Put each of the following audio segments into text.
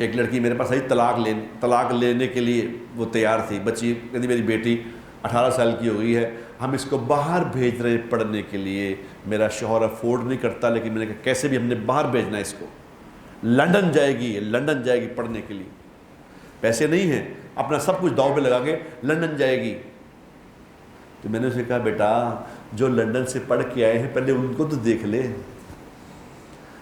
ایک لڑکی میرے پاس آئی طلاق لینے کے لیے وہ تیار تھی. بچی کہتی میری بیٹی 18 سال کی ہو گئی ہے, ہم اس کو باہر بھیج رہے ہیں پڑھنے کے لیے, میرا شوہر افورڈ نہیں کرتا, لیکن میں نے کہا کیسے بھی ہم نے باہر بھیجنا ہے اس کو, لندن جائے گی پڑھنے کے لیے, پیسے نہیں ہیں, اپنا سب کچھ داؤ پہ لگا کے لندن جائے گی. تو میں نے اسے کہا بیٹا جو لندن سے پڑھ کے آئے ہیں پہلے ان کو تو دیکھ لے,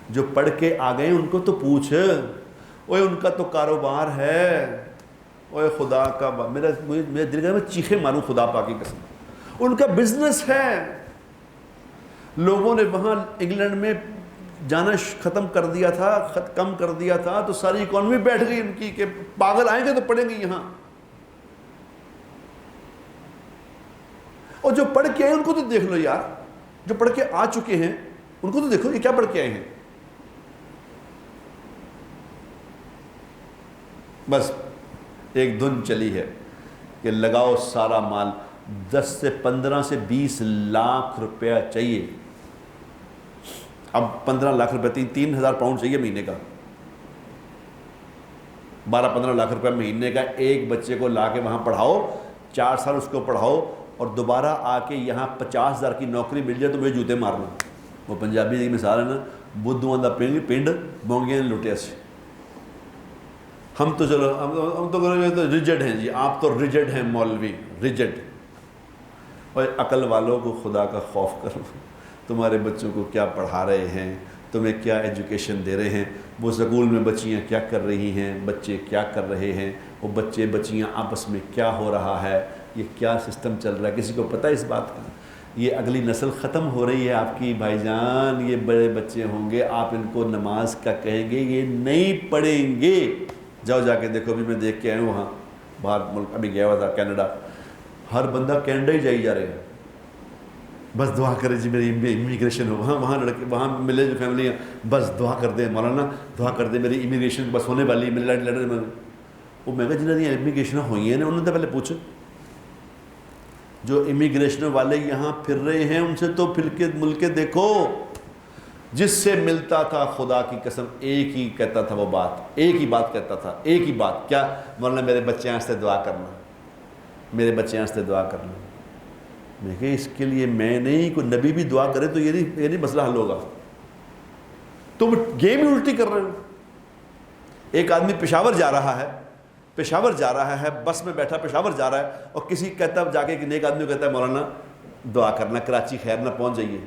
جو پڑھ کے آ گئے ان کو تو پوچھ, اوے ان کا تو کاروبار ہے, اوے خدا کا میرا دل کا میں چیخے ماروں خدا پاک کی قسم, ان کا بزنس ہے. لوگوں نے وہاں انگلینڈ میں جانا ختم کر دیا تھا, کم کر دیا تھا, تو ساری اکانومی بیٹھ گئی ان کی کہ پاگل آئیں گے تو پڑھیں گے یہاں. اور جو پڑھ کے آئے ان کو تو دیکھ لو یار, جو پڑھ کے آ چکے ہیں ان کو تو دیکھو یہ کیا پڑھ کے آئے ہیں. بس ایک دھن چلی ہے کہ لگاؤ سارا مال, 10 سے 15 سے 20 لاکھ روپیہ چاہیے. اب 15 لاکھ روپے 3,000 پاؤنڈ چاہیے مہینے کا, 12-15 لاکھ روپے مہینے کا. ایک بچے کو لا کے وہاں پڑھاؤ, 4 سال اس کو پڑھاؤ, اور دوبارہ آ کے یہاں 50,000 کی نوکری مل جائے تو مجھے جوتے مارنا. وہ پنجابی کی مثال ہے نا, بدھواں دا پنڈ بونگیاں نے لٹیا سے. ہم تو چلو ہم تو ریجڈ ہیں جی, آپ تو ریجڈ ہیں مولوی, ریجڈ. اور عقل والوں کو خدا کا خوف کرو, تمہارے بچوں کو کیا پڑھا رہے ہیں, تمہیں کیا ایجوکیشن دے رہے ہیں, وہ سکول میں بچیاں کیا کر رہی ہیں, بچے کیا کر رہے ہیں, وہ بچے بچیاں آپس میں کیا ہو رہا ہے, یہ کیا سسٹم چل رہا ہے, کسی کو پتہ ہے اس بات کا؟ یہ اگلی نسل ختم ہو رہی ہے آپ کی بھائی جان. یہ بڑے بچے ہوں گے, آپ ان کو نماز کا کہیں گے یہ نہیں پڑھیں گے. جاؤ جا کے دیکھو, ابھی میں دیکھ کے آیا ہوں وہاں باہر ملک, ابھی گیا ہوا تھا کینیڈا, ہر بندہ کینیڈا ہی جا رہے ہیں. بس دعا کرے جی میری امیگریشن ہو, وہاں لڑکے وہاں ملے جو فیملی ہیں, بس دعا کر دیں مولانا, دعا کر دیں میری امیگریشن بس ہونے والی ہے, میری لیٹر میں. وہ میں کہا جنہوں نے امیگریشن ہوئی ہیں انہوں نے تو پہلے پوچھو. جو امیگریشن والے یہاں پھر رہے ہیں ان سے تو پھر کے ملک دیکھو. جس سے ملتا تھا خدا کی قسم ایک ہی کہتا تھا, وہ بات ایک ہی بات کہتا تھا, ایک ہی بات, کیا مولانا میرے بچے سے دعا کرنا, میرے بچے سے دعا کرنا. میں کہ اس کے لیے میں نہیں, کوئی نبی بھی دعا کرے تو یہ نہیں مسئلہ حل ہوگا. تم گیم ہی الٹی کر رہے ہو. ایک آدمی پشاور جا رہا ہے, بس میں بیٹھا پشاور جا رہا ہے, اور کسی کہتا جا کے ایک آدمی کو کہتا ہے مولانا دعا کرنا کراچی خیر نہ پہنچ جائیے,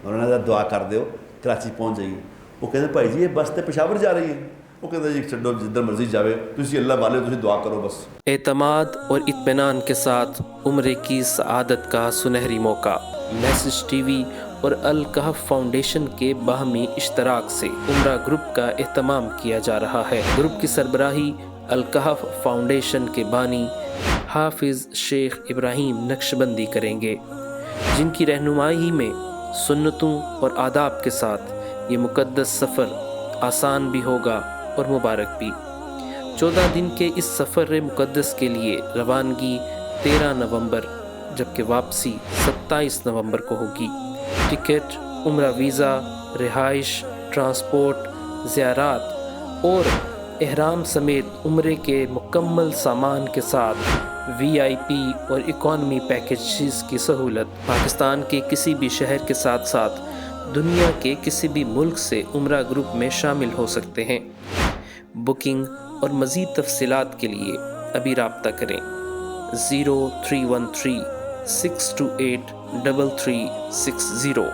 مولانا دعا کر دو کراچی پہنچ جائیے. وہ کہتے ہیں بھائی جی یہ بس تے پشاور جا رہی ہے. وہ کہتے ہیں جی چھڈو جدھر مرضی جاوے, تسی اللہ والے تسی دعا کرو بس. اعتماد اور اطمینان کے ساتھ عمرے کی سعادت کا سنہری موقع. میسج ٹی وی اور الکہف فاؤنڈیشن کے باہمی اشتراک سے عمرہ گروپ کا اہتمام کیا جا رہا ہے. گروپ کی سربراہی الکہف فاؤنڈیشن کے بانی حافظ شیخ ابراہیم نقشبندی کریں گے, جن کی رہنمائی میں سنتوں اور آداب کے ساتھ یہ مقدس سفر آسان بھی ہوگا اور مبارک بھی. 14 دن کے اس سفر مقدس کے لیے روانگی 13 نومبر جبکہ واپسی 27 نومبر کو ہوگی. ٹکٹ, عمرہ ویزا, رہائش, ٹرانسپورٹ, زیارات اور احرام سمیت عمرے کے مکمل سامان کے ساتھ VIP اور اکانومی پیکیجز کی سہولت. پاکستان کے کسی بھی شہر کے ساتھ ساتھ دنیا کے کسی بھی ملک سے عمرہ گروپ میں شامل ہو سکتے ہیں. بکنگ اور مزید تفصیلات کے لیے ابھی رابطہ کریں 0313 628 3360.